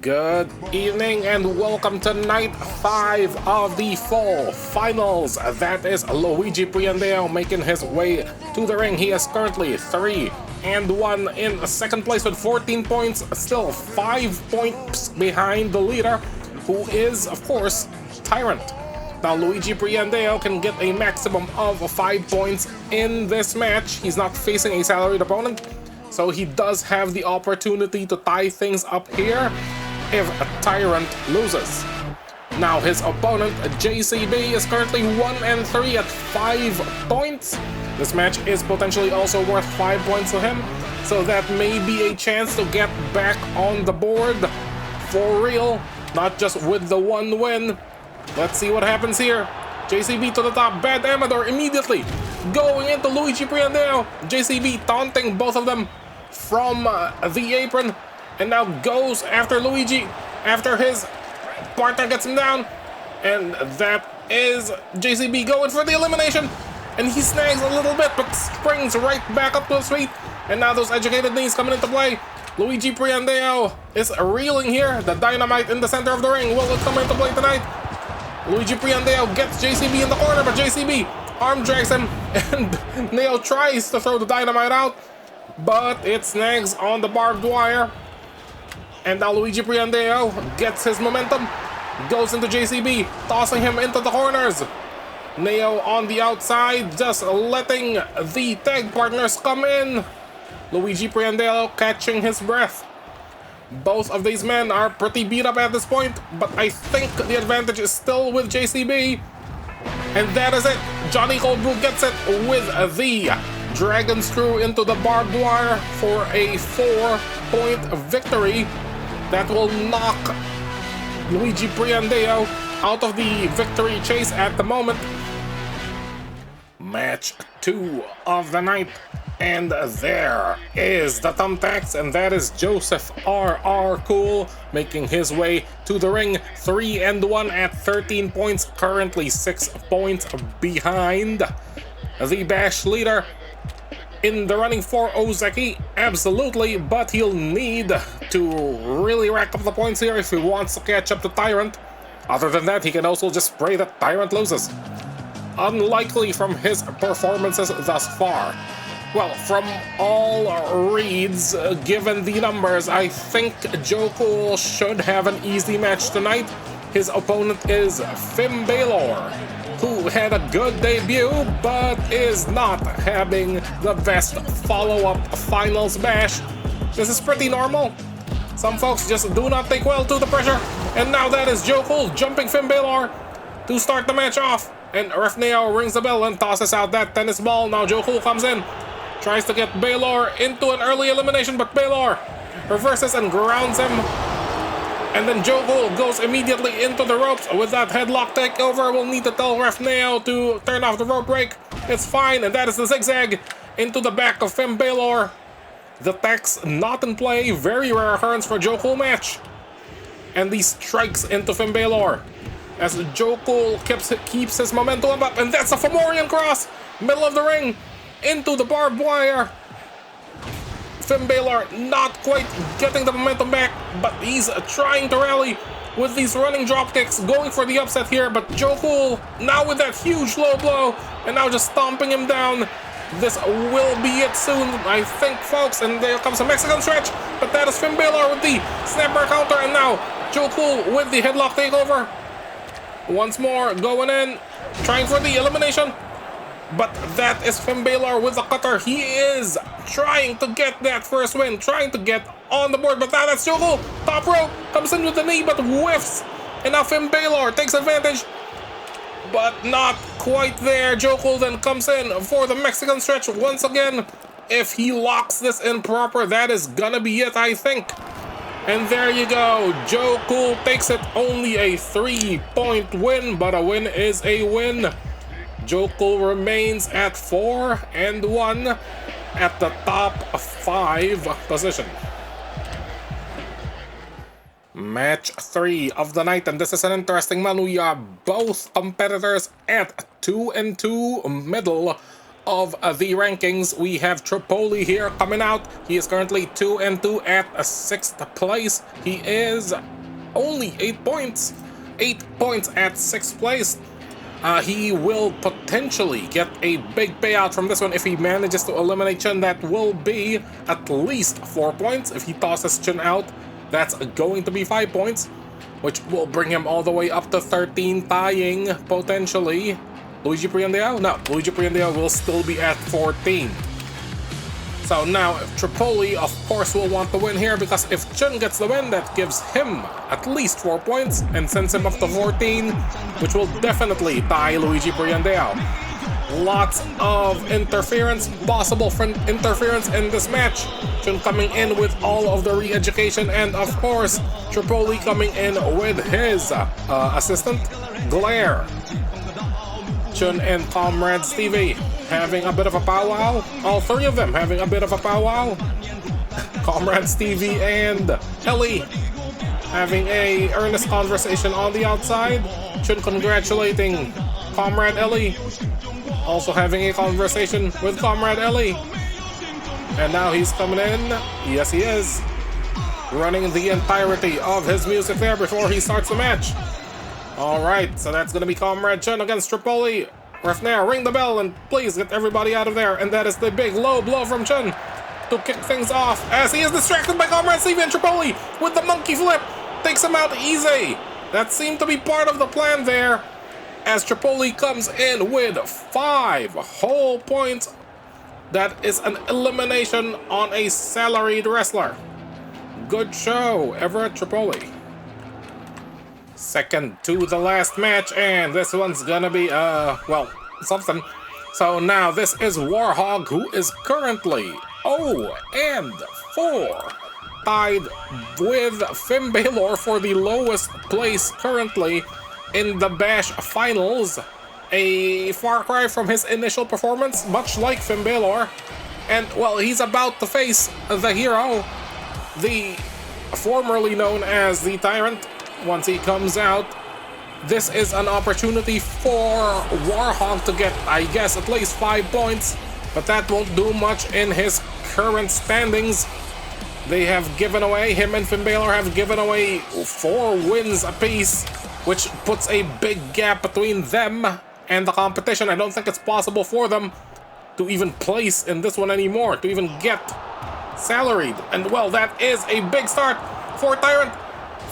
Good evening and welcome to night 5 of the fall finals. That is Luigi Priandeo making his way to the ring. He is currently 3-1 in second place with 14 points, still 5 points behind the leader, who is, of course, Tyrant. Now, Luigi Priandeo can get a maximum of 5 points in this match. He's not facing a salaried opponent, so he does have the opportunity to tie things up here if a Tyrant loses. Now his opponent, JCB, is currently 1-3 at 5 points. This match is potentially also worth 5 points to him, so that may be a chance to get back on the board for real, not just with the one win. Let's see what happens here. JCB to the top, Bad Amador immediately going into Luigi Priandeo. JCB taunting both of them from the apron, and now goes after Luigi after his partner gets him down, and that is JCB going for the elimination, and he snags a little bit but springs right back up to his feet, and now those educated knees coming into play. Luigi Priandeo is reeling here. The dynamite in the center of the ring, will it come into play tonight? Luigi Priandeo gets JCB in the corner, but JCB arm drags him, and Neo tries to throw the dynamite out, but it snags on the barbed wire. And now Luigi Priandeo gets his momentum, goes into JCB, tossing him into the corners. Neo on the outside, just letting the tag partners come in. Luigi Priandeo catching his breath. Both of these men are pretty beat up at this point, but I think the advantage is still with JCB. And that is it. Johnny Cold Brew gets it with the Dragon Screw into the barbed wire for a 4-point victory. That will knock Luigi Priandeo out of the victory chase at the moment. Match 2 of the night. And there is the thumbtacks, and that is Joseph R.R. Cool making his way to the ring, 3-1 at 13 points, currently 6 points behind the Bash leader. In the running for Ozeki, absolutely, but he'll need to really rack up the points here if he wants to catch up to Tyrant. Other than that, he can also just pray that Tyrant loses. Unlikely from his performances thus far. Well, from all reads, given the numbers, I think Joe Cool should have an easy match tonight. His opponent is Finn Balor, who had a good debut, but is not having the best follow-up finals bash. This is pretty normal. Some folks just do not take well to the pressure, and now that is Joe Cool jumping Finn Balor to start the match off. And Ref Neo rings the bell and tosses out that tennis ball. Now Joe Cool comes in. Tries to get Balor into an early elimination, but Balor reverses and grounds him. And then Joe Cool goes immediately into the ropes with that headlock takeover. We'll need to tell Ref Neo to turn off the rope break. It's fine, and that is the zigzag into the back of Finn Balor. The tech's not in play. Very rare occurrence for Joe Cool match. And these strikes into Finn Balor as Joe Cool keeps his momentum up, and that's a Fomorian cross, middle of the ring. Into the barbed wire. Finn Balor not quite getting the momentum back, but he's trying to rally with these running drop kicks, going for the upset here, but Joe Cool now with that huge low blow, and now just stomping him down. This will be it soon, I think, folks, and there comes a Mexican stretch, but that is Finn Balor with the snapper counter, and now Joe Cool with the headlock takeover. Once more, going in, trying for the elimination. But that is Finn Balor with the cutter. He is trying to get that first win, trying to get on the board. But now that's Joe Cool. Top rope, comes in with the knee, but whiffs. And now Finn Balor takes advantage, but not quite there. Joe Cool then comes in for the Mexican stretch once again. If he locks this in proper, that is gonna be it, I think. And there you go. Joe Cool takes it. Only a 3-point win, but a win is a win. Joe Cool remains at 4-1 at the top 5 position. Match 3 of the night, and this is an interesting one. We are both competitors at 2-2, middle of the rankings, we have Tripoli here coming out. He is currently 2-2 at 6th place. He is only 8 points. 8 points at 6th place. He will potentially get a big payout from this one if he manages to eliminate Chun. That will be at least 4 points. If he tosses Chun out, that's going to be 5 points, which will bring him all the way up to 13, tying potentially Luigi Priandeo. No, Luigi Priandeo will still be at 14. So now Tripoli, of course, will want to win here, because if Chun gets the win, that gives him at least 4 points and sends him up to 14, which will definitely tie Luigi Priandeo. Lots of interference, possible interference in this match. Chun coming in with all of the re-education, and of course, Tripoli coming in with his assistant, Glare. Chun and Comrade Stevie having a bit of a powwow. All three of them having a bit of a powwow. Comrade Stevie and Ellie having a earnest conversation on the outside. Chun congratulating Comrade Ellie. Also having a conversation with Comrade Ellie. And now he's coming in. Yes, he is. Running the entirety of his music there before he starts the match. Alright, so that's going to be Comrade Chun against Tripoli. Ref now, ring the bell and please get everybody out of there. And that is the big low blow from Chun to kick things off, as he is distracted by Comrade Stevie, and Tripoli with the monkey flip takes him out easy. That seemed to be part of the plan there, as Tripoli comes in with 5 whole points. That is an elimination on a salaried wrestler. Good show, Everett Tripoli. Second to the last match, and this one's gonna be, well, something. So now this is Warhog, who is currently 0-4, tied with Finn Balor for the lowest place currently in the Bash Finals. A far cry from his initial performance, much like Finn Balor. And, well, he's about to face the hero, the formerly known as the Tyrant. Once he comes out, this is an opportunity for Warhog to get, I guess, at least 5 points, but that won't do much in his current standings. They have given away, him and Finn Balor have given away 4 wins apiece, which puts a big gap between them and the competition. I don't think it's possible for them to even place in this one anymore, to even get salaried. And, well, that is a big start for Tyrant.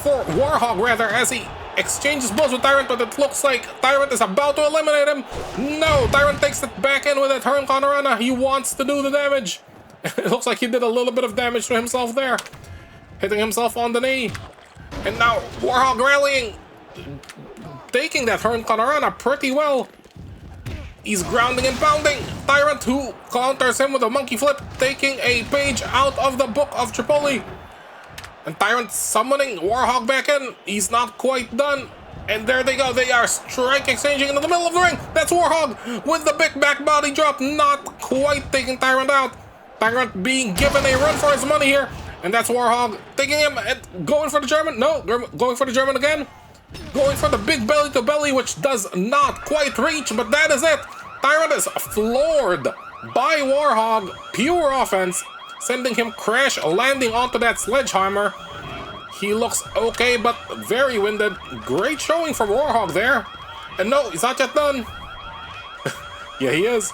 For Warhog, rather, as he exchanges blows with Tyrant, but it looks like Tyrant is about to eliminate him. No, Tyrant takes it back in with a Turn Kanorana. He wants to do the damage. It looks like he did a little bit of damage to himself there, hitting himself on the knee. And now Warhog rallying, taking that Turn Kanorana pretty well. He's grounding and pounding. Tyrant, who counters him with a monkey flip, taking a page out of the book of Tripoli. And Tyrant summoning Warhog back in. He's not quite done. And there they go. They are strike exchanging into the middle of the ring. That's Warhog with the big back body drop. Not quite taking Tyrant out. Tyrant being given a run for his money here. And that's Warhog taking him and going for the German. No, going for the German again. Going for the big belly to belly, which does not quite reach. But that is it. Tyrant is floored by Warhog. Pure offense. Sending him crash landing onto that sledgehammer. He looks okay, but very winded. Great showing from Warhog there. And no, he's not yet done. Yeah, he is.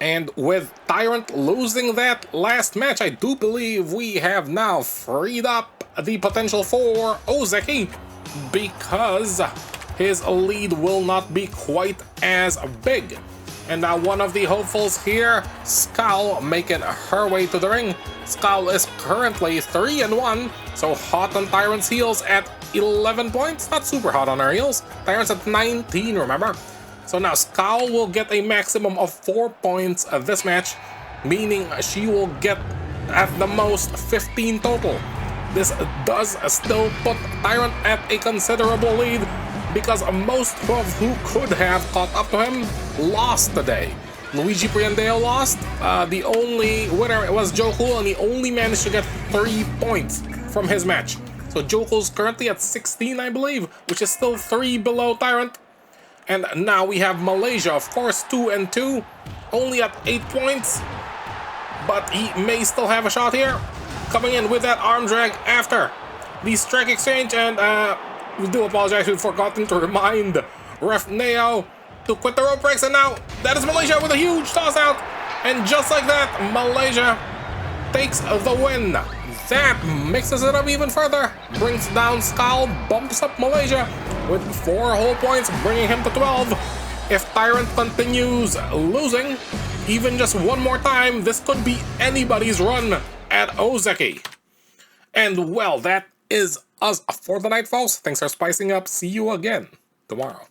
And with Tyrant losing that last match, I do believe we have now freed up the potential for Ozeki, because his lead will not be quite as big. And now one of the hopefuls here, Skull, making her way to the ring. Skull is currently 3-1, so hot on Tyrant's heels at 11 points. Not super hot on her heels. Tyrant's at 19, remember? So now Skull will get a maximum of 4 points this match, meaning she will get at the most 15 total. This does still put Tyrant at a considerable lead, because most of who could have caught up to him lost today. Luigi Priandeo lost. The only winner was Joe Cool, and he only managed to get 3 points from his match. So Joe Cool's currently at 16, I believe, which is still 3 below Tyrant. And now we have Malaysia, of course, 2-2, only at 8 points. But he may still have a shot here. Coming in with that arm drag after the strike exchange. And we do apologize, we've forgotten to remind Ref Neo to quit the rope breaks. And now that is Malaysia with a huge toss out. And just like that, Malaysia takes the win. That mixes it up even further. Brings down Skal, bumps up Malaysia with 4 whole points, bringing him to 12. If Tyrant continues losing, even just one more time, this could be anybody's run at Ozeki. And well, that is us for the night, folks. Thanks for spicing up. See you again tomorrow.